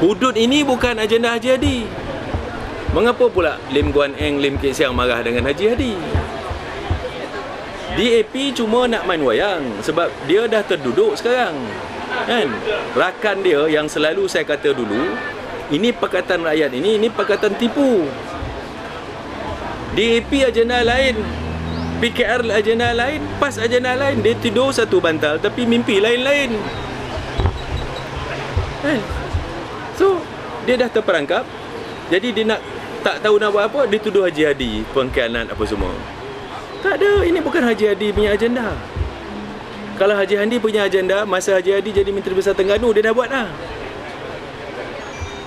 Hudud ini bukan agenda Haji Hadi. Mengapa pula Lim Guan Eng, Lim Kek Siang marah dengan Haji Hadi? DAP cuma nak main wayang sebab dia dah terduduk sekarang, kan? Rakan dia yang selalu saya kata dulu, ini Pakatan Rakyat ini Pakatan tipu. DAP agenda lain, PKR agenda lain, PAS agenda lain. Dia tidur satu bantal tapi mimpi lain-lain, kan? So dia dah terperangkap. Jadi dia nak tak tahu nak buat apa, dia tuduh Haji Hadi pengkhianat apa semua. Tak ada, ini bukan Haji Hadi punya agenda. Kalau Haji Hadi punya agenda, masa Haji Hadi jadi Menteri Besar Terengganu, dia dah buat dah.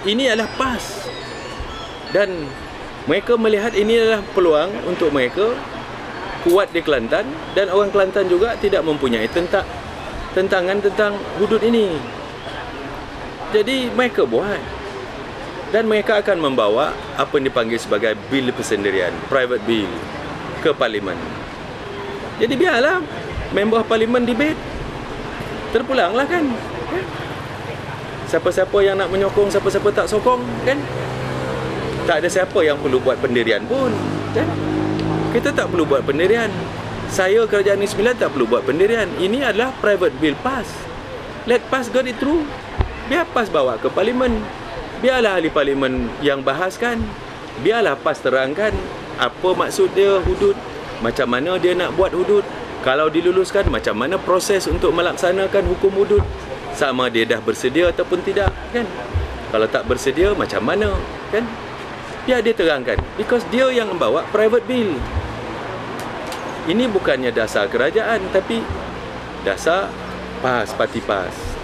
Ini adalah PAS. Dan mereka melihat ini adalah peluang untuk mereka kuat di Kelantan, dan orang Kelantan juga tidak mempunyai tentangan tentang hudud ini. Jadi mereka buat. Dan mereka akan membawa apa yang dipanggil sebagai bil persendirian, private bill, ke Parlimen. Jadi biarlah member Parlimen debate. Terpulanglah, kan? Siapa-siapa yang nak menyokong, siapa-siapa tak sokong, kan? Tak ada siapa yang perlu buat pendirian pun, kan? Kita tak perlu buat pendirian. Saya, Kerajaan Negeri Sembilan, tak perlu buat pendirian. Ini adalah private bill PAS. Let PAS get it through. Biar PAS bawa ke Parlimen. Biarlah ahli Parlimen yang bahaskan. Biarlah PAS terangkan apa maksud dia hudud, macam mana dia nak buat hudud, kalau diluluskan macam mana proses untuk melaksanakan hukum hudud, sama dia dah bersedia ataupun tidak, kan? Kalau tak bersedia macam mana, kan? Biar dia terangkan, because dia yang membawa private bill. Ini bukannya dasar kerajaan, tapi dasar PAS, parti PAS.